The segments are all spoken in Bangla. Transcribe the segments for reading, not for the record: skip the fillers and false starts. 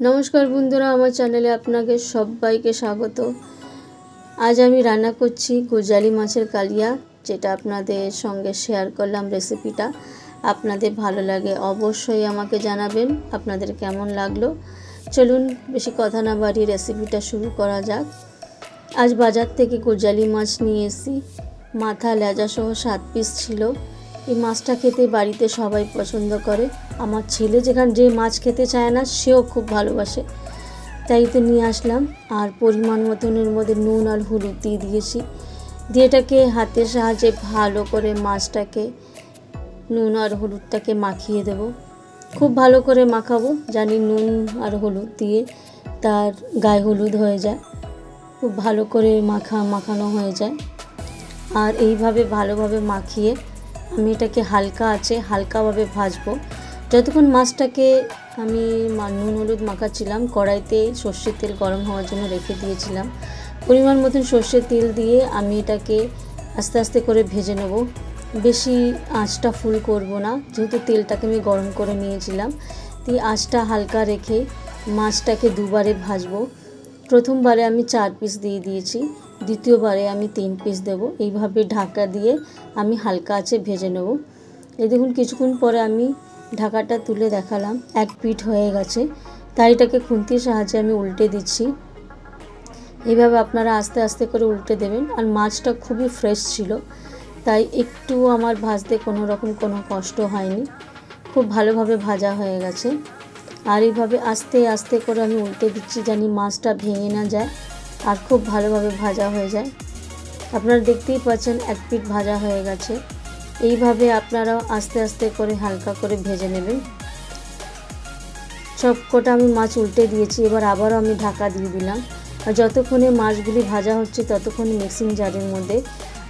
নমস্কার বন্ধুরা, আমার চ্যানেলে আপনাকে সবাইকে স্বাগত। আজ আমি রান্না করছি গোজালি মাছের কালিয়া, যেটা আপনাদের সঙ্গে শেয়ার করলাম। রেসিপিটা আপনাদের ভালো লাগে অবশ্যই আমাকে জানাবেন আপনাদের কেমন লাগলো। চলুন বেশি কথা না বাড়িয়ে রেসিপিটা শুরু করা যাক। আজ বাজার থেকে গোজালি মাছ নিয়ে এসেছি। মাথা লেজা সহ 7 পিস ছিল। এই মাছটা খেতে বাড়িতে সবাই পছন্দ করে। আমার ছেলে যে মাছ খেতে চায় না, সেও খুব ভালোবাসে, তাই তো নিয়ে আসলাম। আর পরিমাণ মতনের মধ্যে নুন আর হলুদ দিয়ে দিয়েছি। দিয়ে এটাকে হাতের সাহায্যে ভালো করে মাছটাকে নুন আর হলুদটাকে মাখিয়ে দেব। খুব ভালো করে মাখাবো, জানি নুন আর হলুদ দিয়ে তার গায়ে হলুদ হয়ে যায়, খুব ভালো করে মাখানো হয়ে যায়। আর এইভাবে ভালোভাবে মাখিয়ে আমি এটাকে হালকাভাবে ভাজবো। যতক্ষণ মাছটাকে আমি নুন হলুদ মাখাচ্ছিলাম, কড়াইতে সর্ষের তেল গরম হওয়ার জন্য রেখে দিয়েছিলাম। পরিমাণ মতন সর্ষের তেল দিয়ে আমি এটাকে আস্তে আস্তে করে ভেজে নেব। বেশি আঁচটা ফুল করব না, যেহেতু তেলটাকে আমি গরম করে নিয়েছিলাম। তাই আঁচটা হালকা রেখে মাছটাকে দুবারে ভাজবো। প্রথমবারে আমি 4 পিস দিয়ে দিয়েছি, দ্বিতীয়বারে আমি 3 পিস দেব। এইভাবে ঢাকা দিয়ে আমি হালকা আঁচে ভেজে নেব। এই দেখুন, কিছুক্ষণ পরে আমি ঢাকাটা তুলে দেখালাম, এক পিঠ হয়ে গেছে। তাই এটাকে খুন্তির সাহায্যে আমি উল্টে দিচ্ছি। এইভাবে আপনারা আস্তে আস্তে করে উল্টে দেবেন। আর মাছটা খুবই ফ্রেশ ছিল, তাই একটু আমার ভাজতে কোনো কষ্ট হয়নি। খুব ভালোভাবে ভাজা হয়ে গেছে। আর এইভাবে আস্তে আস্তে করে আমি উল্টে দিচ্ছি, জানি মাছটা ভেঙে না যায় আর খুব ভালোভাবে ভাজা হয়ে যায়। আপনারা দেখতেই পাচ্ছেন এক পিঠ ভাজা হয়ে গেছে। এইভাবে আপনারাও আস্তে আস্তে করে হালকা করে ভেজে নেবেন। সব কটা আমি মাছ উল্টে দিয়েছি। এবার আবারও আমি ঢাকা দিয়ে দিলাম। আর যতক্ষণে মাছগুলি ভাজা হচ্ছে ততক্ষণ মিক্সিং জারের মধ্যে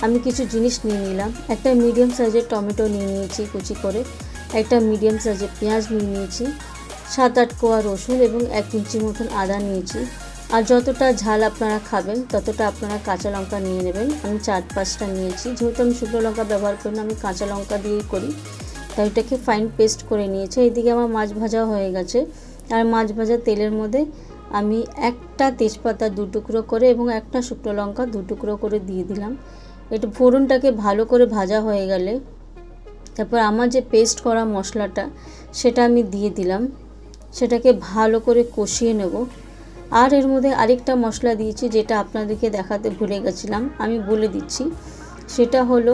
আমি কিছু জিনিস নিয়ে নিলাম। একটা মিডিয়াম সাইজের টমেটো নিয়ে নিয়েছি কুচি করে, একটা মিডিয়াম সাইজের পেঁয়াজ নিয়ে নিয়েছি, 7-8 কোয়া রসুন এবং 1 ইঞ্চি মতন আদা নিয়েছি। আর যতটা ঝাল আপনারা খাবেন ততটা আপনারা কাঁচা লঙ্কা নিয়ে নেবেন। আমি 4-5টা নিয়েছি, যেহেতু আমি শুকনো লঙ্কা ব্যবহার করি না, আমি কাঁচা লঙ্কা দিয়েই করি, তাই এটাকে ফাইন পেস্ট করে নিয়েছি। এইদিকে আমার মাছ ভাজা হয়ে গেছে। আর মাছ ভাজা তেলের মধ্যে আমি একটা তেজপাতা 2 টুকরো করে এবং একটা শুকনো লঙ্কা 2 টুকরো করে দিয়ে দিলাম। এটা ফোড়নটাকে ভালো করে ভাজা হয়ে গেলে তারপর আমার যে পেস্ট করা মশলাটা সেটা আমি দিয়ে দিলাম। সেটাকে ভালো করে কষিয়ে নেব। আর এর মধ্যে আরেকটা মশলা দিয়েছি, যেটা আপনাদেরকে দেখাতে ভুলে গেছিলাম, আমি বলে দিচ্ছি। সেটা হলো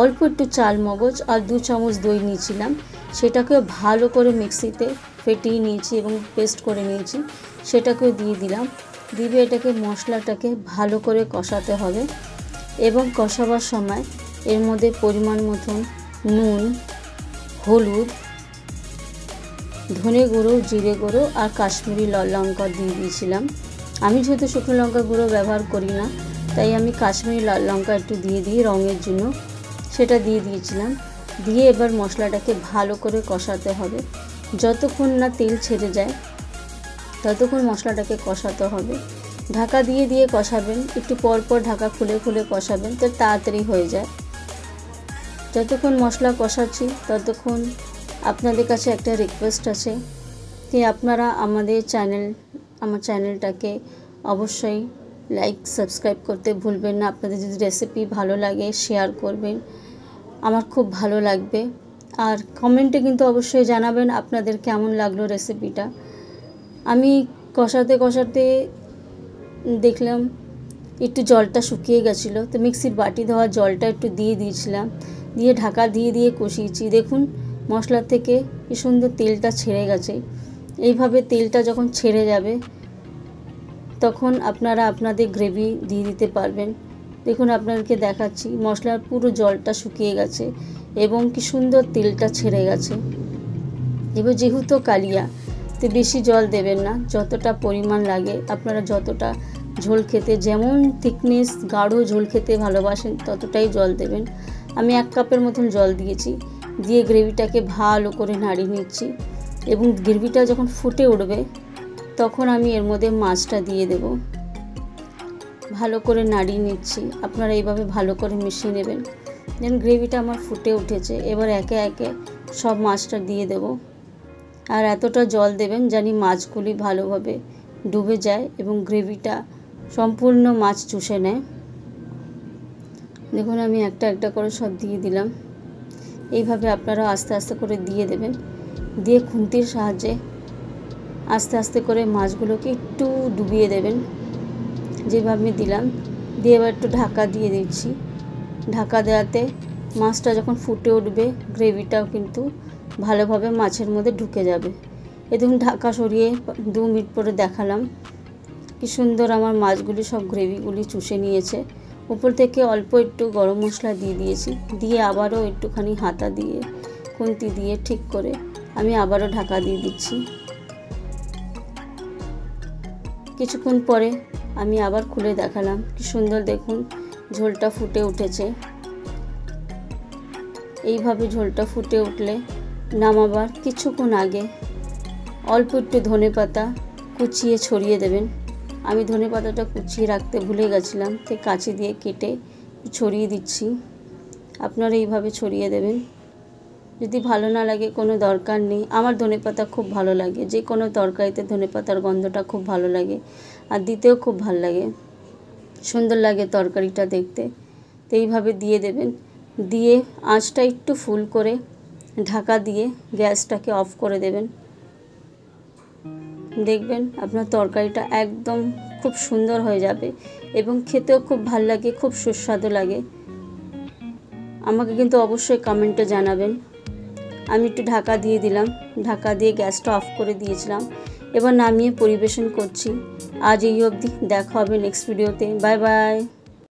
অল্প একটু চাল মগজ আর 2 চামচ দই নিয়েছিলাম। সেটাকে ভালো করে মিক্সিতে ফেটিয়ে নিয়েছি এবং পেস্ট করে নিয়েছি। সেটাকেও দিয়ে দিলাম। দিয়ে এটাকে মশলাটাকে ভালো করে কষাতে হবে এবং কষাবার সময় এর মধ্যে পরিমাণ মতন নুন, হলুদ, ধনে গুঁড়ো, জিরে গুঁড়ো আর কাশ্মীরি লাল লঙ্কা দিয়ে দিয়েছিলাম। আমি যেহেতু শুকনো লঙ্কা গুঁড়ো ব্যবহার করি না, তাই আমি কাশ্মীরি লাল লঙ্কা একটু দিয়ে দিই রঙের জন্য, সেটা দিয়ে দিয়েছিলাম। দিয়ে এবার মশলাটাকে ভালো করে কষাতে হবে। যতক্ষণ না তেল ছেড়ে যায় ততক্ষণ মশলাটাকে কষাতে হবে। ঢাকা দিয়ে দিয়ে কষাবেন, একটু পর পর ঢাকা খুলে খুলে কষাবেন, তো তাড়াতাড়ি হয়ে যায়। যতক্ষণ মশলা কষাচ্ছি ততক্ষণ আপনাদের কাছে একটা রিকোয়েস্ট আছে যে আপনারা আমার চ্যানেলটাকে অবশ্যই লাইক সাবস্ক্রাইব করতে ভুলবেন না। আপনাদের যদি রেসিপি ভালো লাগে শেয়ার করবেন, আমার খুব ভালো লাগবে। আর কমেন্টে কিন্তু অবশ্যই জানাবেন আপনাদের কেমন লাগলো রেসিপিটা। আমি কষাতে কষাতে দেখলাম একটু জলটা শুকিয়ে গেছিলো, তো মিক্সির বাটি ধোয়া জলটা একটু দিয়ে দিয়েছিলাম। দিয়ে ঢাকা দিয়ে দিয়ে কষিয়েছি। দেখুন মশলা থেকে কি সুন্দর তেলটা ছেড়ে গেছে। এইভাবে তেলটা যখন ছেড়ে যাবে তখন আপনারা আপনাদের গ্রেভি দিয়ে দিতে পারবেন। দেখুন আপনাদেরকে দেখাচ্ছি, মশলার পুরো জলটা শুকিয়ে গেছে এবং কি সুন্দর তেলটা ছেড়ে গেছে। এবার যেহেতু কালিয়া, তো বেশি জল দেবেন না, যতটা পরিমাণ লাগে আপনারা যতটা ঝোল খেতে, যেমন থিকনেস গাঢ় ঝোল খেতে ভালোবাসেন ততটাই জল দেবেন। আমি 1 কাপের মতন জল দিয়েছি। দিয়ে গ্রেভিটাকে ভালো করে নাড়িয়ে নিচ্ছি এবং গ্রেভিটা যখন ফুটে উঠবে তখন আমি এর মধ্যে মাছটা দিয়ে দেব। ভালো করে নাড়িয়ে নিচ্ছি। আপনারা এইভাবে ভালো করে মিশিয়ে নেবেন। দেন গ্রেভিটা আমার ফুটে উঠেছে। এবার একে একে সব মাছটা দিয়ে দেব। আর এতটা জল দেবেন জানি মাছগুলি ভালোভাবে ডুবে যায় এবং গ্রেভিটা সম্পূর্ণ মাছ চুষে নেয়। দেখুন আমি একটা একটা করে সব দিয়ে দিলাম। এইভাবে আপনারা আস্তে আস্তে করে দিয়ে দেবেন। দিয়ে খুন্তির সাহায্যে আস্তে আস্তে করে মাছগুলোকে একটু ডুবিয়ে দেবেন, যেভাবে দিলাম। দিয়ে এবার একটু ঢাকা দিয়ে দিচ্ছি। ঢাকা দেওয়াতে মাছটা যখন ফুটে উঠবে গ্রেভিটাও কিন্তু ভালোভাবে মাছের মধ্যে ঢুকে যাবে। দেখুন ঢাকা সরিয়ে 2 মিনিট পরে দেখালাম কি সুন্দর আমার মাছগুলি সব গ্রেভিগুলি চুষে নিয়েছে। উপর থেকে অল্প একটু গরম মশলা দিয়ে দিয়েছি, দিয়ে আবারও একটুখানি হাতা দিয়ে খুন্তি দিয়ে ঠিক করে আমি আবারও ঢাকা দিয়ে দিচ্ছি। কিছুক্ষণ পরে আমি আবার খুলে দেখালাম কি সুন্দর দেখুন ঝোলটা ফুটে উঠেছে। এইভাবে ঝোলটা ফুটে উঠলে নামাবার কিছুক্ষণ আগে অল্প একটু ধনেপাতা কুচিয়ে ছড়িয়ে দেবেন। আমি ধনেপাতাটা কুচিয়ে রাখতে ভুলে গেছিলাম, তাই কাঁচি দিয়ে কেটে ছড়িয়ে দিচ্ছি। আপনারা এইভাবে ছড়িয়ে দেবেন। যদি ভালো না লাগে কোনো দরকার নেই, আমার ধনেপাতা খুব ভালো লাগে, যে কোনো তরকারিতে ধনেপাতার গন্ধটা খুব ভালো লাগে আর দিতেও খুব ভালো লাগে, সুন্দর লাগে তরকারিটা দেখতে। তো এইভাবে দিয়ে দেবেন। দিয়ে আঁচটা একটু ফুল করে ঢাকা দিয়ে গ্যাসটাকে অফ করে দেবেন। দেখবেন আপনার তরকারিটা একদম খুব সুন্দর হয়ে যাবে এবং খেতেও খুব ভালো লাগে, খুব সুস্বাদু লাগে। আমাকে কিন্তু অবশ্যই কমেন্টে জানাবেন। আমি একটু ঢাকা দিয়ে দিলাম, ঢাকা দিয়ে গ্যাসটা অফ করে দিয়েছিলাম। এবার নামিয়ে পরিবেশন করছি। আজ এই অবধি, দেখা হবে নেক্সট ভিডিওতে। Bye bye.